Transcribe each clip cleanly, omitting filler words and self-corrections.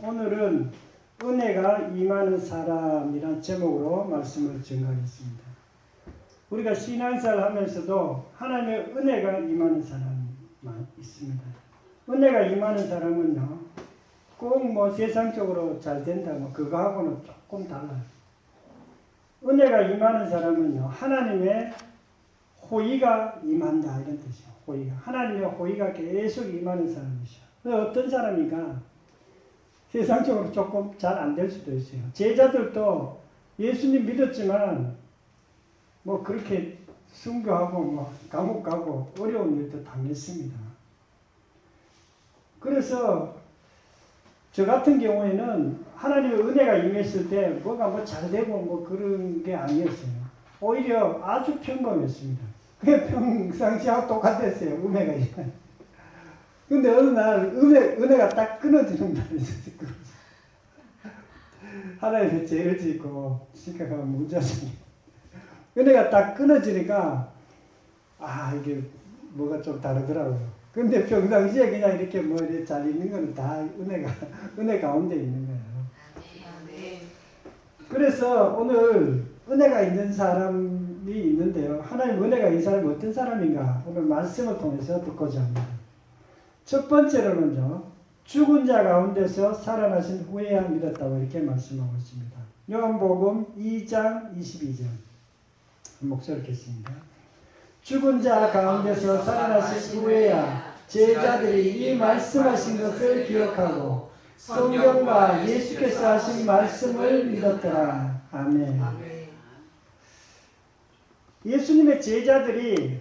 오늘은 은혜가 임하는 사람이란 제목으로 말씀을 전하겠습니다. 우리가 신앙생활 하면서도 하나님의 은혜가 임하는 사람만 있습니다. 은혜가 임하는 사람은요, 꼭 뭐 세상적으로 잘 된다, 뭐 그거하고는 조금 달라요. 은혜가 임하는 사람은요, 하나님의 호의가 임한다, 이런 뜻이에요. 호의가. 하나님의 호의가 계속 임하는 사람이죠. 어떤 사람인가? 세상적으로 조금 잘 안 될 수도 있어요. 제자들도 예수님 믿었지만, 뭐 그렇게 순교하고, 뭐 감옥 가고 어려운 일도 당했습니다. 그래서 저 같은 경우에는 하나님의 은혜가 임했을 때 뭐가 뭐 잘 되고 뭐 그런 게 아니었어요. 오히려 아주 평범했습니다. 그게 평상시하고 똑같았어요. 은혜가 임한. 근데 어느 날 은혜가 딱 끊어지는 날이 있었어요. 하나님의 죄를 짓고 시카가 무자식. 은혜가 딱 끊어지니까 이게 뭐가 좀 다르더라고요. 근데 평상시에 그냥 이렇게 뭐 이렇게 잘 있는 거는 다 은혜 가운데 있는 거예요. 그래서 오늘 은혜가 있는 사람이 있는데요. 하나님 은혜가 있는 사람이 어떤 사람인가 오늘 말씀을 통해서 듣고자 합니다. 첫 번째로는요, 죽은 자 가운데서 살아나신 후에야 믿었다고 이렇게 말씀하고 있습니다. 요한복음 2장 22절 목소리 읽겠습니다. 죽은 자 가운데서 살아나신 후에야 제자들이 이 말씀하신 것을 기억하고 성경과 예수께서 하신 말씀을 믿었더라. 아멘. 예수님의 제자들이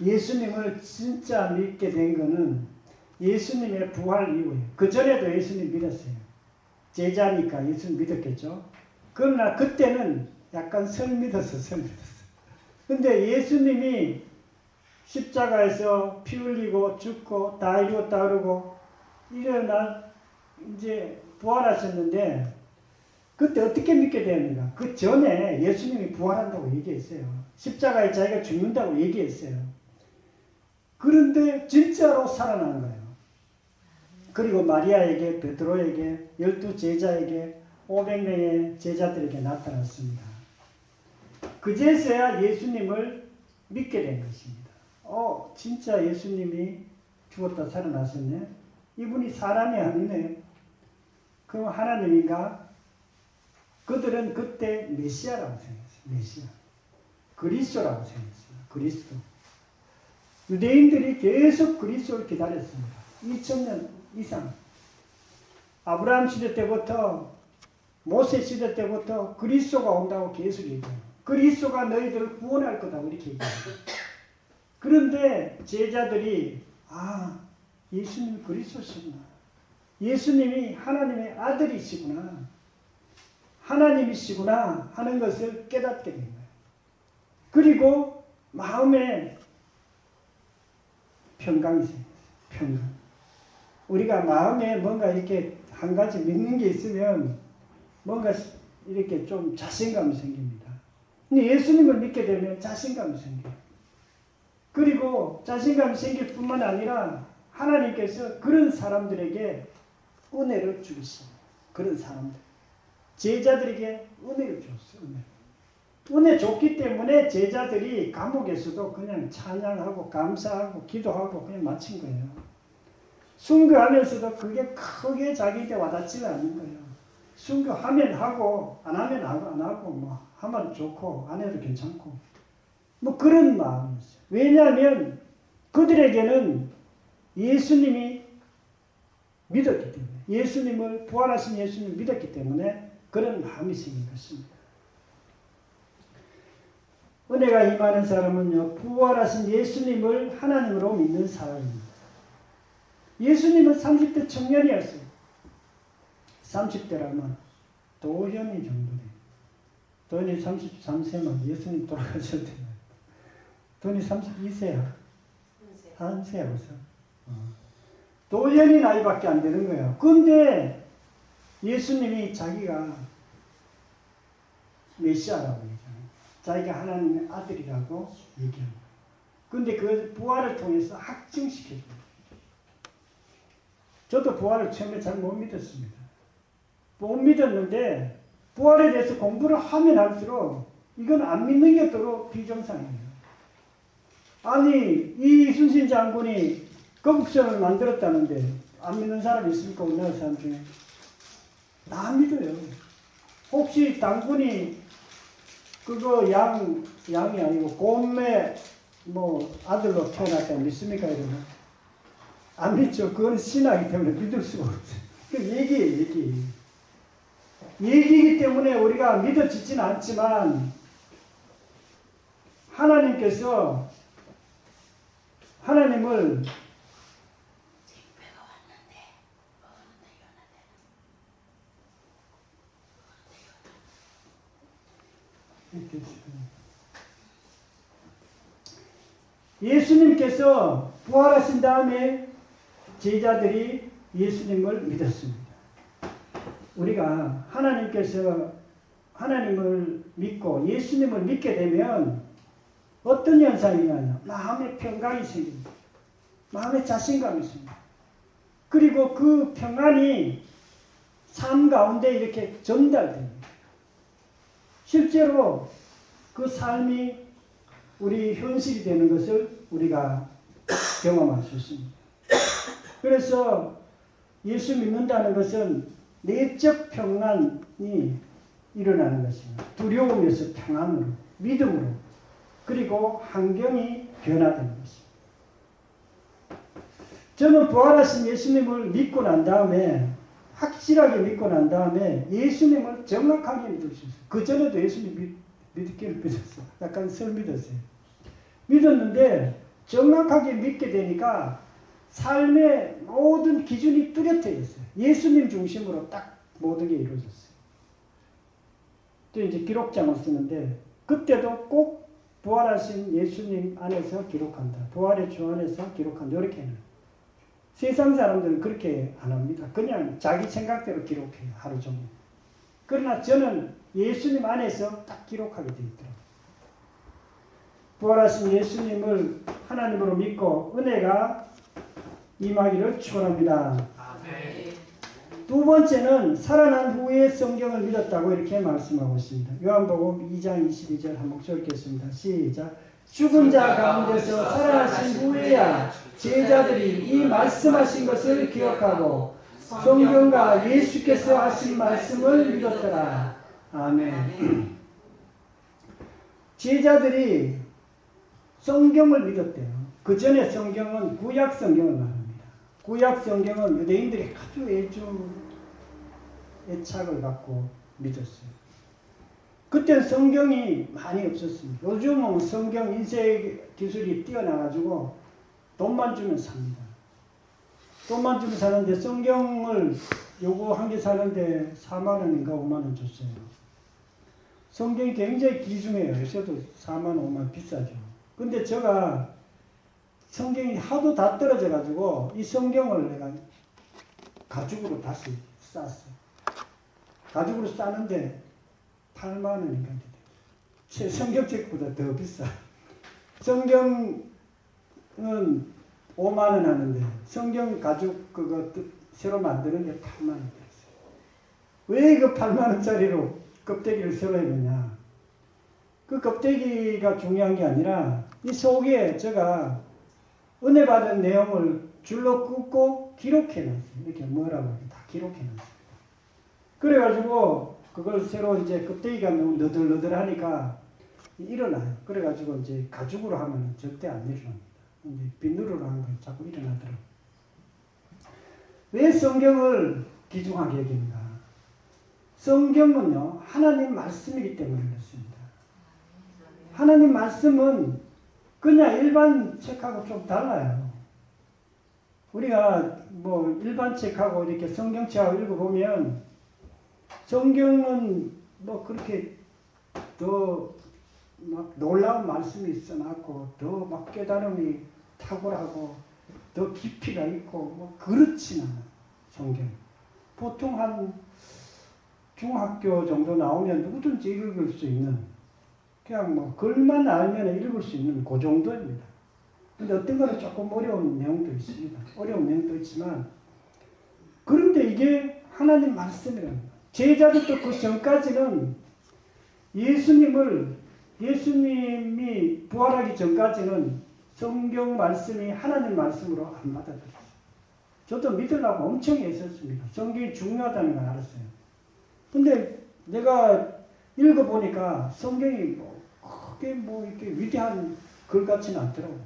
예수님을 진짜 믿게 된 것은 예수님의 부활 이후에, 그 전에도 예수님 믿었어요. 제자니까 예수님 믿었겠죠. 그러나 그때는 약간 설 믿었어. 근데 예수님이 십자가에서 피 흘리고 죽고 다 이루었다 그러고 일어나 이제 부활하셨는데, 그때 어떻게 믿게 되었는가? 그 전에 예수님이 부활한다고 얘기했어요. 십자가에 자기가 죽는다고 얘기했어요. 그런데 진짜로 살아난 거예요. 그리고 마리아에게, 베드로에게, 12 제자에게, 500명의 제자들에게 나타났습니다. 그제서야 예수님을 믿게 된 것입니다. 진짜 예수님이 죽었다 살아나셨네? 이분이 사람이 아니네. 그럼 하나님인가? 그들은 그때 메시아라고 생각했어요. 메시아. 그리스도라고 생각했어요. 그리스도. 유대인들이 계속 그리스도를 기다렸습니다. 2000년 이상. 아브라함 시대 때부터, 모세 시대 때부터 그리스도가 온다고 계속 얘기해요. 그리스도가 너희들을 구원할 거다고 이렇게 얘기해요. 그런데 제자들이 예수님이 그리스도시구나. 예수님이 하나님의 아들이시구나. 하나님이시구나 하는 것을 깨닫게 된 거예요. 그리고 마음에 평강이 생겼어요. 평강. 우리가 마음에 뭔가 이렇게 한 가지 믿는 게 있으면 뭔가 이렇게 좀 자신감이 생깁니다. 근데 예수님을 믿게 되면 자신감이 생겨요. 그리고 자신감이 생길 뿐만 아니라 하나님께서 그런 사람들에게 은혜를 주셨어요. 그런 사람들. 제자들에게 은혜를 줬어요. 은혜 줬기 때문에 제자들이 감옥에서도 그냥 찬양하고 감사하고 기도하고 그냥 마친 거예요. 순교하면서도 그게 크게 자기한테 와닿지가 않는 거예요. 순교하면 하고 안 하면 안 하고 뭐 하면 좋고 안 해도 괜찮고 뭐 그런 마음이었어요. 왜냐하면 그들에게는 예수님이 믿었기 때문에, 예수님을 부활하신 예수님을 믿었기 때문에 그런 마음이 생긴 것입니다. 은혜가 임하는 사람은요, 부활하신 예수님을 하나님으로 믿는 사람입니다. 예수님은 30대 청년이었어요. 30대라면 도현이 정도 돼요. 도현이 33세만 예수님 돌아가셨을 때 도현이 32세야. 한 세야 벌써. 도현이 나이밖에 안 되는 거예요. 근데 예수님이 자기가 메시아라고 얘기하는, 자기가 하나님의 아들이라고 얘기합니다. 근데 그 부활을 통해서 확증시켜줍니다. 저도 부활을 처음에 잘 못 믿었습니다. 못 믿었는데 부활에 대해서 공부를 하면 할수록 이건 안 믿는 게 더 비정상이에요. 아니 이 이순신 장군이 거북선을 만들었다는데 안 믿는 사람 있습니까? 우리나라 사람 중에. 다 안 믿어요. 혹시 당군이 그거 양이 아니고 곰매 뭐 아들로 태어났다 믿습니까? 이러면 안 믿죠. 그건 신하기 때문에 믿을 수가 없어요. 그 얘기예요. 얘기이기 때문에 우리가 믿어지지는 않지만 하나님께서 하나님을 예수님께서 부활하신 다음에 제자들이 예수님을 믿었습니다. 우리가 하나님께서 하나님을 믿고 예수님을 믿게 되면 어떤 현상이 일어나냐? 마음의 평강이 생깁니다. 마음의 자신감이 생깁니다. 그리고 그 평안이 삶 가운데 이렇게 전달됩니다. 실제로 그 삶이 우리 현실이 되는 것을 우리가 경험할 수 있습니다. 그래서 예수 믿는다는 것은 내적 평안이 일어나는 것입니다. 두려움에서 평안으로, 믿음으로, 그리고 환경이 변화되는 것입니다. 저는 부활하신 예수님을 믿고 난 다음에, 확실하게 믿고 난 다음에 예수님을 정확하게 믿을 수 있어요. 그전에도 예수님 믿기를 믿었어요. 약간 설 믿었어요. 믿었는데 정확하게 믿게 되니까 삶의 모든 기준이 뚜렷해졌어요. 예수님 중심으로 딱 모든 게 이루어졌어요. 또 이제 기록장을 쓰는데 그때도 꼭 부활하신 예수님 안에서 기록한다. 부활의 주 안에서 기록한다. 이렇게 해요. 세상 사람들은 그렇게 안 합니다. 그냥 자기 생각대로 기록해요. 하루 종일. 그러나 저는 예수님 안에서 딱 기록하게 되어 있더라고요. 부활하신 예수님을 하나님으로 믿고 은혜가 임하기를 축원합니다. 두 번째는 살아난 후에 성경을 믿었다고 이렇게 말씀하고 있습니다. 요한복음 2장 22절 한 목소리 읽겠습니다. 시작. 죽은 자 가운데서 살아나신 후에야 제자들이 이 말씀하신 것을 기억하고 성경과 예수께서 하신 말씀을 믿었더라. 아멘. 제자들이 성경을 믿었대요. 그 전에 성경은 구약 성경을 말합니다. 구약 성경은 유대인들이 아주 애착을 갖고 믿었어요. 그때는 성경이 많이 없었습니다. 요즘은 성경 인쇄 기술이 뛰어나가지고 돈만 주면 삽니다. 돈만 주면 사는데 성경을 요거 한 개 사는데 4만 원인가 5만 원 줬어요. 성경이 굉장히 귀중해요. 요새도 4만 5만 비싸죠. 근데 제가 성경이 하도 다 떨어져가지고 이 성경을 내가 가죽으로 다시 쌌어요. 가죽으로 싸는데 8만 원인가 제 성경책보다 더 비싸. 성경은 5만 원 하는데 성경 가죽 그거 새로 만드는 게 8만 원 됐어요. 왜 그 8만 원짜리로 껍데기를 새로 했느냐? 그 껍데기가 중요한 게 아니라 이 속에 제가 은혜 받은 내용을 줄로 긋고 기록해놨어요. 이렇게 뭐라고 다 기록해놨어요. 그래가지고 그걸 새로 이제 껍데기가 너무 너덜너덜하니까 일어나요. 그래가지고 이제 가죽으로 하면 절대 안 일어납니다. 이제 비누로 하는 건 자꾸 일어나더라고요. 왜 성경을 귀중하게 여깁니까? 성경은요 하나님 말씀이기 때문에 그렇습니다. 하나님 말씀은 그냥 일반 책하고 좀 달라요. 우리가 뭐 일반 책하고 이렇게 성경책하고 읽어보면 성경은 뭐 그렇게 더 막 놀라운 말씀이 써놨고 더 막 깨달음이 탁월하고 더 깊이가 있고 뭐 그렇지는 않아요. 성경 보통 한 중학교 정도 나오면 누구든지 읽을 수 있는 그냥 뭐 글만 알면 읽을 수 있는 그 정도입니다. 근데 어떤 거는 조금 어려운 내용도 있습니다. 어려운 내용도 있지만 그런데 이게 하나님 말씀이라는 거예요. 제자들도 그 전까지는 예수님이 부활하기 전까지는 성경 말씀이 하나님 말씀으로 안 받아들였어요. 저도 믿으려고 엄청 애썼습니다. 성경이 중요하다는 걸 알았어요. 근데 내가 읽어보니까 성경이 크게 이렇게 위대한 글 같지는 않더라고요.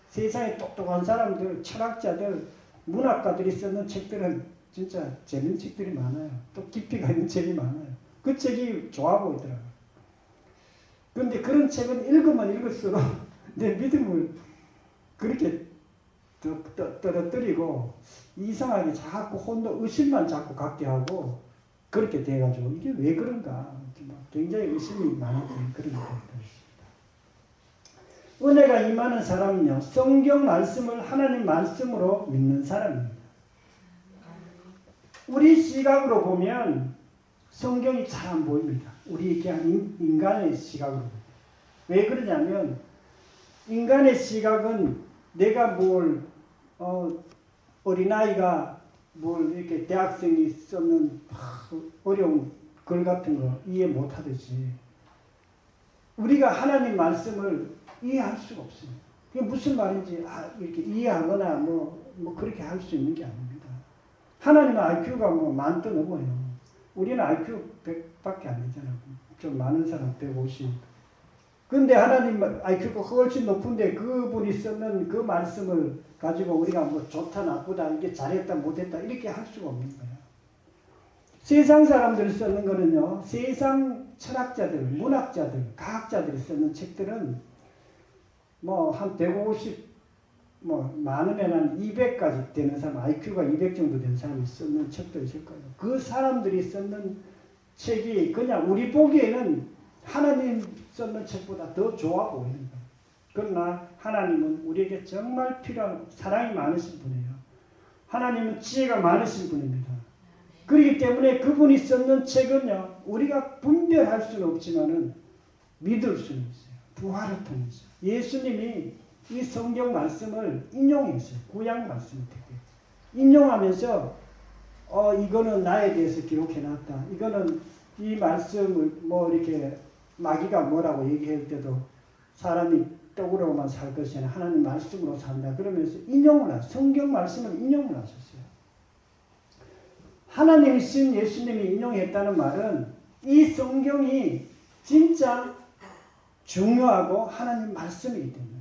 세상에 똑똑한 사람들, 철학자들, 문학가들이 쓰는 책들은 진짜 재밌는 책들이 많아요. 또 깊이가 있는 책이 많아요. 그 책이 좋아 보이더라고요. 그런데 그런 책은 읽으면 읽을수록 내 믿음을 그렇게 떨어뜨리고 이상하게 자꾸 의심만 자꾸 갖게 하고 그렇게 돼가지고 이게 왜 그런가 굉장히 의심이 많았던 그런 것들입니다. 은혜가 임하는 사람은요, 성경 말씀을 하나님 말씀으로 믿는 사람입니다. 우리 시각으로 보면 성경이 잘 안 보입니다. 우리 그냥 인간의 시각으로. 왜 그러냐면 인간의 시각은 내가 어린아이가 이렇게 대학생이 쓰는 어려운 글 같은 거 이해 못하듯이 우리가 하나님 말씀을 이해할 수가 없습니다. 그게 무슨 말인지 이렇게 이해하거나 그렇게 할 수 있는 게 아닙니다. 하나님의 IQ가 만도 넘어요. 우리는 IQ 100밖에 안 되잖아요. 좀 많은 사람 150. 근데 하나님 IQ가 훨씬 높은데 그분이 쓰는 그 말씀을 가지고 우리가 좋다 나쁘다 이게 잘했다 못했다 이렇게 할 수가 없는 거예요. 세상 사람들이 쓰는 거는요. 세상 철학자들, 문학자들, 과학자들이 쓰는 책들은 한 150 많으면 한 200까지 되는 사람, IQ가 200 정도 되는 사람이 쓰는 책도 있을 거예요. 그 사람들이 쓰는 책이 그냥 우리 보기에는 하나님 쓰는 책보다 더 좋아 보이는 거예요. 그러나 하나님은 우리에게 정말 필요한 사랑이 많으신 분이에요. 하나님은 지혜가 많으신 분입니다. 그렇기 때문에 그분이 쓰는 책은요, 우리가 분별할 수는 없지만은 믿을 수는 있어요. 부활을 통해서. 예수님이 이 성경 말씀을 인용했어요. 구약 말씀을 특히. 인용하면서 이거는 나에 대해서 기록해놨다. 이거는 이 말씀을 이렇게 마귀가 뭐라고 얘기할 때도 사람이 떡으로만 살 것이 아니라 하나님 말씀으로 산다. 그러면서 성경 말씀을 인용을 하셨어요. 하나님이신 예수님이 인용했다는 말은 이 성경이 진짜 중요하고 하나님 말씀이기 때문에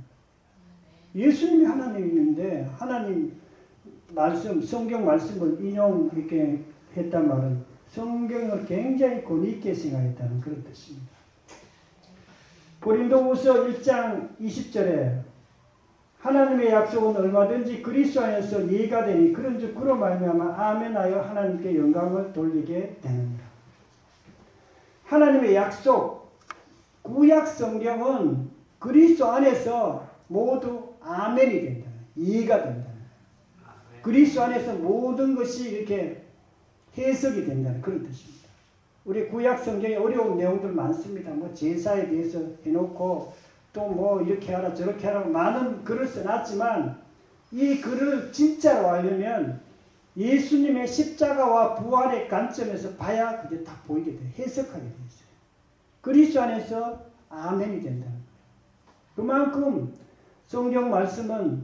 예수님이 하나님인데 하나님 말씀, 성경 말씀을 이렇게 했단 말은 성경을 굉장히 권위 있게 생각했다는 그런 뜻입니다. 고린도후서 1장 20절에 하나님의 약속은 얼마든지 그리스도 안에서 이해가 되니 그런즉 그로 말미암아 아멘하여 하나님께 영광을 돌리게 되느니라. 하나님의 약속, 구약 성경은 그리스도 안에서 모두 아멘이 된다. 이해가 된다. 그리스도 안에서 모든 것이 이렇게 해석이 된다는 그런 뜻입니다. 우리 구약 성경에 어려운 내용들 많습니다. 제사에 대해서 해놓고 또 이렇게 하라 저렇게 하라고 많은 글을 써놨지만 이 글을 진짜로 알려면 예수님의 십자가와 부활의 관점에서 봐야 그게 다 보이게 돼요. 해석하게 되어 있어요. 그리스도 안에서 아멘이 된다는 거예요. 그만큼 성경 말씀은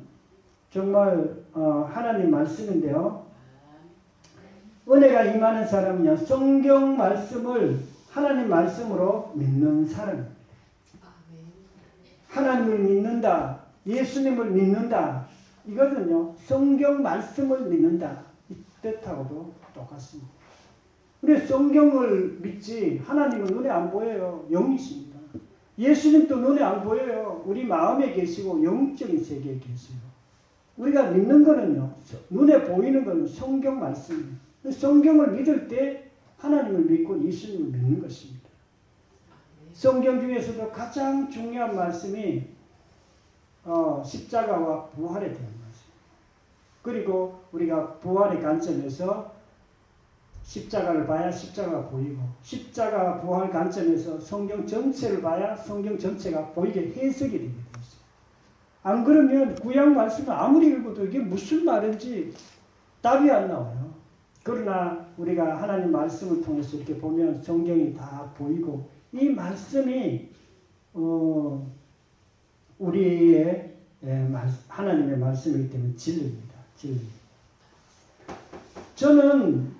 정말 하나님 말씀인데요. 은혜가 임하는 사람은요, 성경 말씀을 하나님 말씀으로 믿는 사람입니다. 하나님을 믿는다, 예수님을 믿는다, 이것은요, 성경 말씀을 믿는다, 이 뜻하고도 똑같습니다. 우리 성경을 믿지, 하나님은 눈에 안 보여요. 영이십니다. 예수님도 눈에 안 보여요. 우리 마음에 계시고 영적인 세계에 계세요. 우리가 믿는 거는요, 눈에 보이는 거는 성경 말씀입니다. 성경을 믿을 때 하나님을 믿고 예수님을 믿는 것입니다. 성경 중에서도 가장 중요한 말씀이 십자가와 부활에 대한 말씀입니다. 그리고 우리가 부활의 관점에서 십자가를 봐야 십자가가 보이고 십자가 부활 관점에서 성경 전체를 봐야 성경 전체가 보이게 해석이 되게 되어 있어요. 안 그러면 구약 말씀을 아무리 읽어도 이게 무슨 말인지 답이 안 나와요. 그러나 우리가 하나님 말씀을 통해서 이렇게 보면 성경이 다 보이고 이 말씀이 우리의 하나님의 말씀이기 때문에 진리입니다. 진리. 저는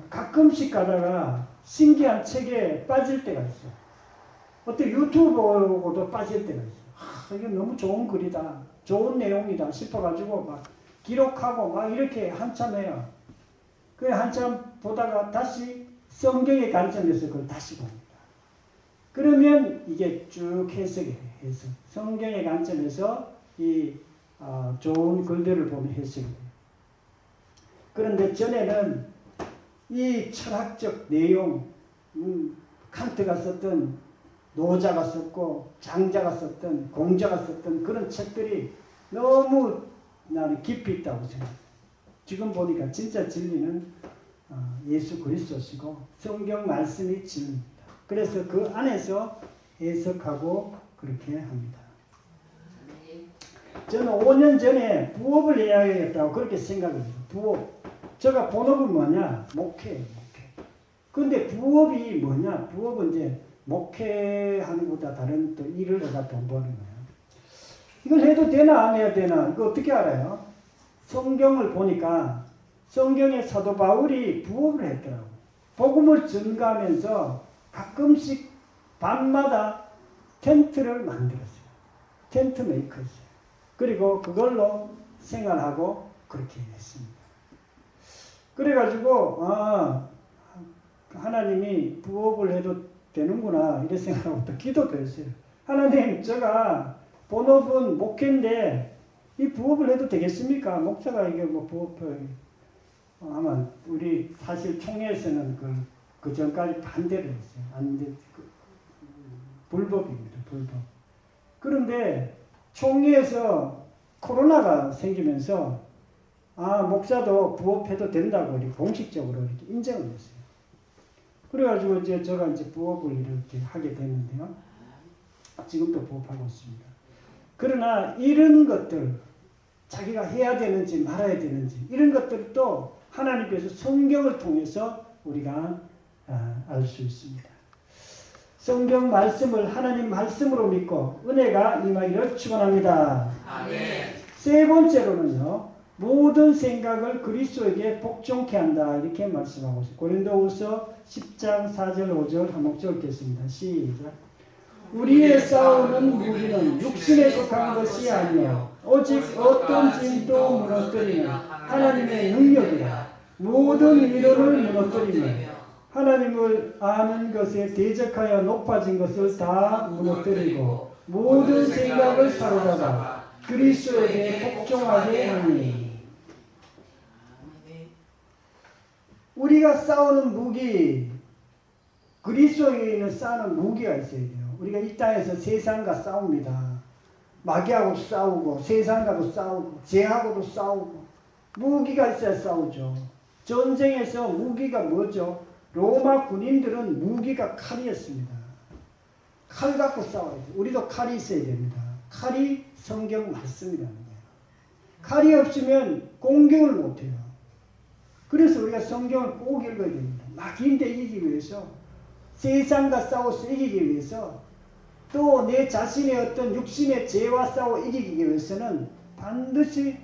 가끔씩 가다가 신기한 책에 빠질 때가 있어요. 어떤 유튜브 보고도 빠질 때가 있어요. 이게 너무 좋은 글이다, 좋은 내용이다 싶어가지고 막 기록하고 막 이렇게 한참 해요. 그래 한참 보다가 다시 성경의 관점에서 그걸 다시 봅니다. 그러면 이게 쭉 해석이 돼요. 해석. 성경의 관점에서 이 좋은 글들을 보면 해석이 돼요. 그런데 전에는 이 철학적 내용, 칸트가 썼던 노자가 썼고 장자가 썼던 공자가 썼던 그런 책들이 너무 나는 깊이 있다고 생각해요. 지금 보니까 진짜 진리는 예수 그리스도시고 성경 말씀이 진리입니다. 그래서 그 안에서 해석하고 그렇게 합니다. 저는 5년 전에 부업을 해야겠다고 그렇게 생각을 해요. 부업. 제가 본업은 뭐냐? 목회예요. 목회. 근데 부업이 뭐냐? 부업은 이제 목회하는 것보다 다른 또 일을 해가 돈 버는 거예요. 이걸 해도 되나 안 해야 되나? 이거 어떻게 알아요? 성경을 보니까 성경의 사도 바울이 부업을 했더라고요. 복음을 전가하면서 가끔씩 밤마다 텐트를 만들었어요. 텐트 메이커였어요. 그리고 그걸로 생활하고 그렇게 했습니다. 그래가지고 하나님이 부업을 해도 되는구나 이런 생각하고 또 기도도 했어요. 하나님, 제가 본업은 목회인데 이 부업을 해도 되겠습니까? 목사가 이게 뭐 부업을 아마 우리 사실 총회에서는 그 전까지 반대를 했어요. 안 돼, 불법입니다. 불법. 그런데 총회에서 코로나가 생기면서 목사도 부업해도 된다고 이렇게 공식적으로 이렇게 인정을 했어요. 그래가지고 이제 제가 이제 부업을 이렇게 하게 됐는데요. 지금도 부업하고 있습니다. 그러나 이런 것들, 자기가 해야 되는지 말아야 되는지 이런 것들도 하나님께서 성경을 통해서 우리가 알 수 있습니다. 성경 말씀을 하나님 말씀으로 믿고 은혜가 임하기를 축원합니다. 아멘. 세 번째로는요. 모든 생각을 그리스도에게 복종케 한다 이렇게 말씀하고 있습니다. 고린도후서 10장 4절 5절 한 목절 읽겠습니다. 시작. 우리의 싸우는 무기는 육신에 속한 것이 아니요 오직 어떤 짐도 무너뜨리는 하나님의 능력이라. 모든 이론을 무너뜨리며 하나님을 아는 것에 대적하여 높아진 것을 다 무너뜨리고 모든 생각을 사로잡아 그리스도에게 복종하게 하니. 우리가 싸우는 무기, 그리스도인은 싸우는 무기가 있어야 돼요. 우리가 이 땅에서 세상과 싸웁니다. 마귀하고 싸우고 세상과도 싸우고 죄하고도 싸우고 무기가 있어야 싸우죠. 전쟁에서 무기가 뭐죠? 로마 군인들은 무기가 칼이었습니다. 칼 갖고 싸워야 돼요. 우리도 칼이 있어야 됩니다. 칼이 성경 말씀이라는 거예요. 칼이 없으면 공격을 못해요. 그래서 우리가 성경을 꼭 읽어야 됩니다. 마귀인데 이기기 위해서, 세상과 싸워서 이기기 위해서, 또 내 자신의 어떤 육신의 죄와 싸워 이기기 위해서는 반드시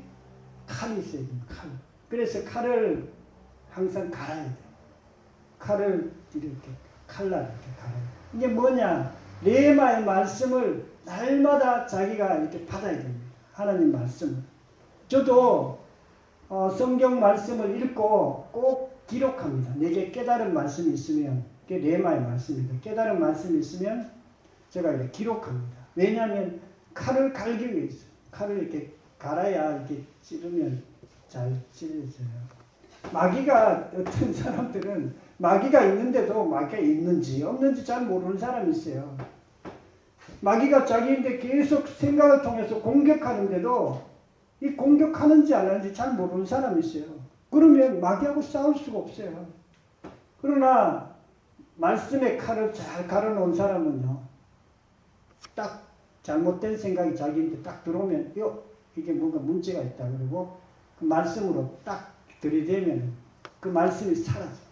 칼이 있어야 됩니다. 칼. 그래서 칼을 항상 갈아야 돼요. 칼을 이렇게 칼날 이렇게 갈아야 돼요. 이게 뭐냐? 레마의 말씀을 날마다 자기가 이렇게 받아야 됩니다. 하나님 말씀을. 저도 성경 말씀을 읽고 꼭 기록합니다. 내게 깨달은 말씀이 있으면, 그게 레마의 말씀입니다. 깨달은 말씀이 있으면 제가 이렇게 기록합니다. 왜냐하면 칼을 갈기 위해서. 칼을 이렇게 갈아야 이렇게 찌르면 잘 찌르져요. 마귀가, 어떤 사람들은 마귀가 있는데도 마귀가 있는지 없는지 잘 모르는 사람이 있어요. 마귀가 자기인데 계속 생각을 통해서 공격하는데도 이 공격하는지 안 하는지 잘 모르는 사람이 있어요. 그러면 마귀하고 싸울 수가 없어요. 그러나 말씀의 칼을 잘 갈아놓은 사람은요, 딱 잘못된 생각이 자기한테 딱 들어오면 이게 뭔가 문제가 있다 그러고 그 말씀으로 딱 들이대면 그 말씀이 사라져.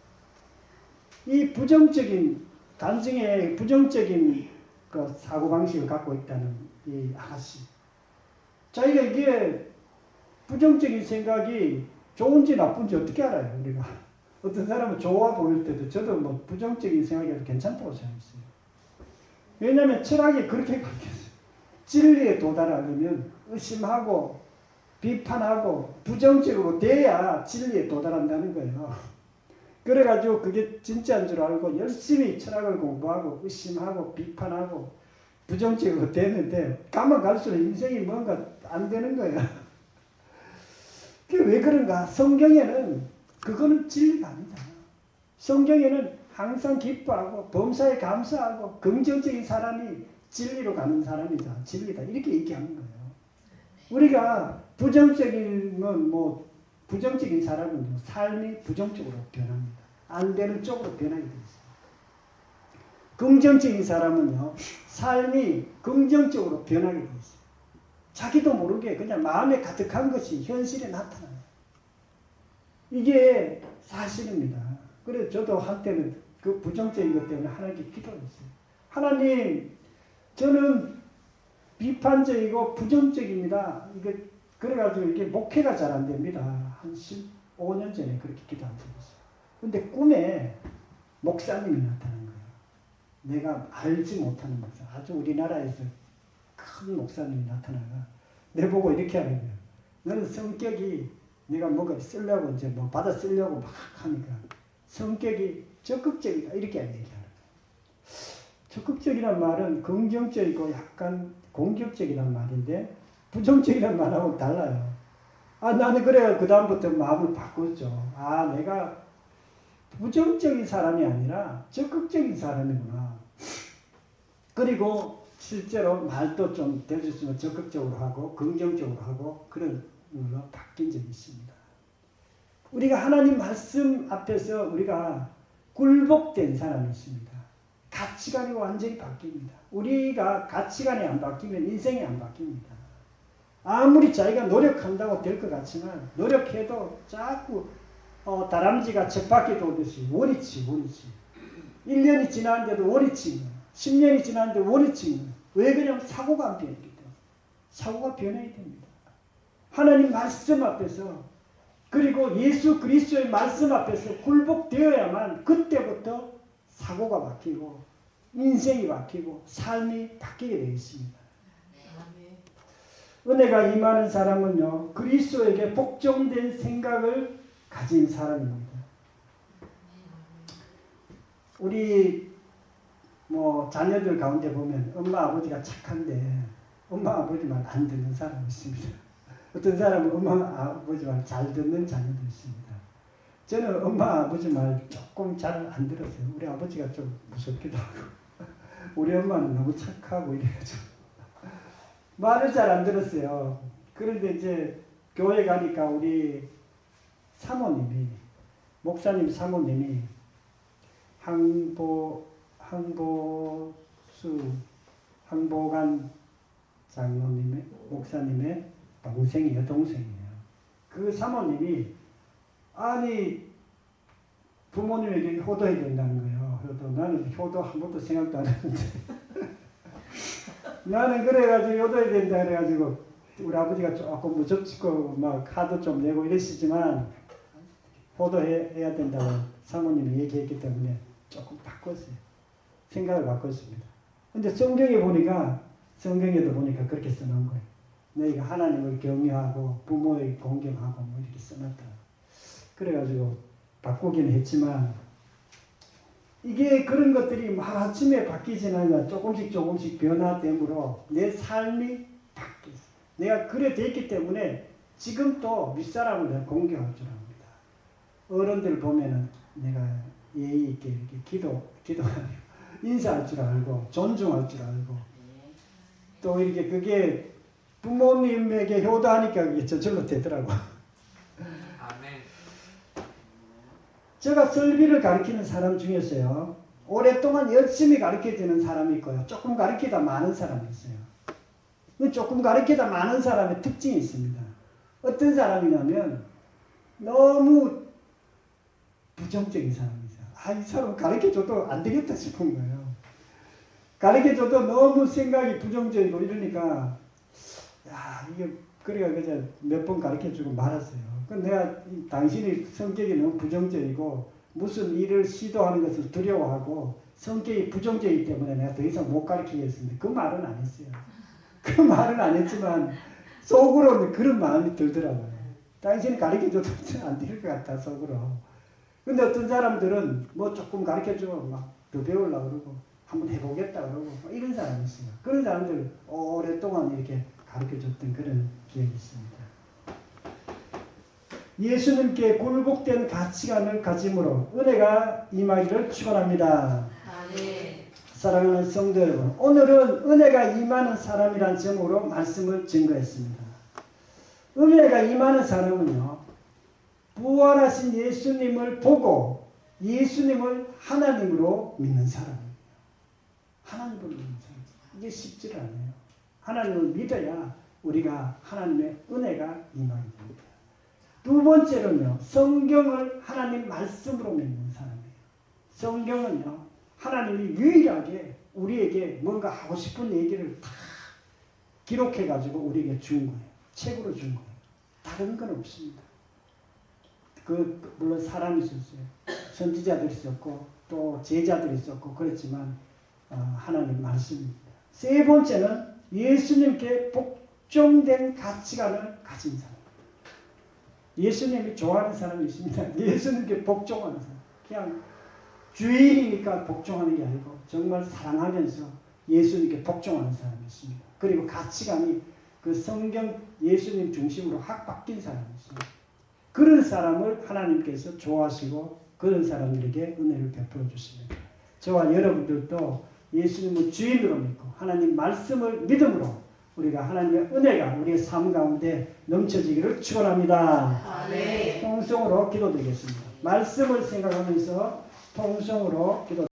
이 부정적인 단중에 부정적인 그 사고방식을 갖고 있다는 이 아가씨. 자기가 이게 부정적인 생각이 좋은지 나쁜지 어떻게 알아요, 우리가? 어떤 사람은 좋아 보일 때도 저도 뭐 부정적인 생각이 괜찮다고 생각했어요. 왜냐하면 철학이 그렇게 바뀌었어요. 진리에 도달하려면 의심하고 비판하고 부정적으로 돼야 진리에 도달한다는 거예요. 그래가지고 그게 진짜인 줄 알고 열심히 철학을 공부하고 의심하고 비판하고 부정적으로 되는데 가면 갈수록 인생이 뭔가 안 되는 거예요. 그게 왜 그런가? 성경에는 그거는 진리가 아니다. 성경에는 항상 기뻐하고 범사에 감사하고 긍정적인 사람이 진리로 가는 사람이다. 진리다. 이렇게 얘기하는 거예요. 우리가 부정적인 사람은 삶이 부정적으로 변합니다. 안 되는 쪽으로 변하게 되어 있어요. 긍정적인 사람은요, 삶이 긍정적으로 변하게 되어 있어요. 자기도 모르게 그냥 마음에 가득한 것이 현실에 나타나요. 이게 사실입니다. 그래서 저도 한때는 그 부정적인 것 때문에 하나님께 기도했어요. 하나님, 저는 비판적이고 부정적입니다. 그래가지고 이게 목회가 잘 안 됩니다. 한 15년 전에 그렇게 기도한 적이 있어요. 근데 꿈에 목사님이 나타난 거예요. 내가 알지 못하는 목사. 아주 우리나라에서 큰 목사님이 나타나가 내보고 이렇게 하는 거예요. 너는 성격이 네가 뭐가 쓰려고 이제 뭐 받아 쓰려고 막 하니까 성격이 적극적이다. 이렇게 얘기하는 거예요. 적극적이란 말은 긍정적이고 약간 공격적이란 말인데 부정적이란 말하고 달라요. 나는 그래야 그 다음부터 마음을 바꿨죠. 내가 부정적인 사람이 아니라 적극적인 사람이구나. 그리고 실제로 말도 좀 될 수 있으면 적극적으로 하고 긍정적으로 하고 그런 걸로 바뀐 적이 있습니다. 우리가 하나님 말씀 앞에서 우리가 굴복된 사람이 있습니다. 가치관이 완전히 바뀝니다. 우리가 가치관이 안 바뀌면 인생이 안 바뀝니다. 아무리 자기가 노력한다고 될 것 같지만 노력해도 자꾸 다람쥐가 쳇바퀴 돌듯이 원위치. 1년이 지났는데도 원위치. 10년이 지났는데 원위치. 왜 그러냐면 사고가 안 변했기 때문에. 사고가 변해야 됩니다. 하나님 말씀 앞에서 그리고 예수 그리스도의 말씀 앞에서 굴복되어야만 그때부터 사고가 바뀌고 인생이 바뀌고 삶이 바뀌게 되어 있습니다. 은혜가 임하는 사람은요, 그리스도에게 복종된 생각을 가진 사람입니다. 우리 자녀들 가운데 보면 엄마 아버지가 착한데 엄마 아버지 말 안 듣는 사람이 있습니다. 어떤 사람은 엄마 아버지 말 잘 듣는 자녀도 있습니다. 저는 엄마 아버지 말 조금 잘 안 들었어요. 우리 아버지가 좀 무섭기도 하고 우리 엄마는 너무 착하고 이래가지고 말을 잘 안 들었어요. 그런데 이제 교회 가니까 우리 사모님이 목사님 사모님이 항보관 장로님의 목사님의 여동생이에요. 그 사모님이 부모님에게 효도해야 된다는 거예요. 나는 효도 한 번도 생각도 안 했는데 나는 그래가지고 효도해야 된다 그래가지고 우리 아버지가 조금 무섭고 막 화도 좀 내고 이러시지만 효도해야 된다고 사모님이 얘기했기 때문에 조금 바꿨어요. 생각을 바꿨습니다. 근데 성경에도 보니까 그렇게 써놓은 거예요. 너희가 하나님을 경외하고 부모의 공경하고 이렇게 써놨다. 그래가지고 바꾸긴 했지만 이게 그런 것들이 하루아침에 바뀌지는 않아 조금씩 변화됨으로 내 삶이 바뀌었어. 내가 그래 됐기 때문에 지금 또 윗사람을 공경할 줄 압니다. 어른들 보면은 내가 예의 있게 이렇게 기도하며 인사할 줄 알고 존중할 줄 알고 또 이렇게 그게 부모님에게 효도하니까 그게 저절로 되더라고. 아멘. 제가 설비를 가르치는 사람 중에서요, 오랫동안 열심히 가르쳐주는 사람이 있고요, 조금 가르치다 많은 사람이 있어요. 조금 가르치다 많은 사람의 특징이 있습니다. 어떤 사람이냐면 너무 부정적인 사람이죠. 이 사람 가르쳐줘도 안 되겠다 싶은 거예요. 가르쳐줘도 너무 생각이 부정적이고 이러니까 이게 그래가 그냥 몇 번 가르쳐주고 말았어요. 내가 당신이 성격이 너무 부정적이고 무슨 일을 시도하는 것을 두려워하고 성격이 부정적이기 때문에 내가 더 이상 못 가르치겠습니다. 그 말은 안 했어요. 그 말은 안 했지만 속으로는 그런 마음이 들더라고요. 당신이 가르쳐줘도 안 될 것 같아 속으로. 근데 어떤 사람들은 뭐 조금 가르쳐주면 막 더 배우려고 그러고 한번 해보겠다 그러고 이런 사람이 있어요. 그런 사람들 오랫동안 이렇게 가르쳐줬던 그런 기억이 있습니다. 예수님께 굴복된 가치관을 가짐으로 은혜가 임하기를 축원합니다. 아멘. 사랑하는 성도 여러분, 오늘은 은혜가 임하는 사람이란 제목으로 말씀을 증거했습니다. 은혜가 임하는 사람은요, 부활하신 예수님을 보고 예수님을 하나님으로 믿는 사람입니다. 하나님으로 믿는 사람. 이게 쉽지 않아요. 하나님을 믿어야 우리가 하나님의 은혜가 임하게 됩니다. 두 번째로는요, 성경을 하나님 말씀으로 믿는 사람이에요. 성경은요, 하나님이 유일하게 우리에게 뭔가 하고 싶은 얘기를 다 기록해가지고 우리에게 준 거예요. 책으로 준 거예요. 다른 건 없습니다. 물론 사람이 있었어요. 선지자들이 있었고, 또 제자들이 있었고, 그렇지만, 하나님 말씀입니다. 세 번째는 예수님께 복종된 가치관을 가진 사람. 예수님이 좋아하는 사람이 있습니다. 예수님께 복종하는 사람. 그냥 주일이니까 복종하는 게 아니고 정말 사랑하면서 예수님께 복종하는 사람이 있습니다. 그리고 가치관이 그 성경 예수님 중심으로 확 바뀐 사람이 있습니다. 그런 사람을 하나님께서 좋아하시고 그런 사람들에게 은혜를 베풀어 주십니다. 저와 여러분들도 예수님을 주인으로 믿고 하나님 말씀을 믿음으로 우리가 하나님의 은혜가 우리의 삶 가운데 넘쳐지기를 축원합니다. 아멘. 통성으로 기도드리겠습니다. 말씀을 생각하면서 통성으로 기도.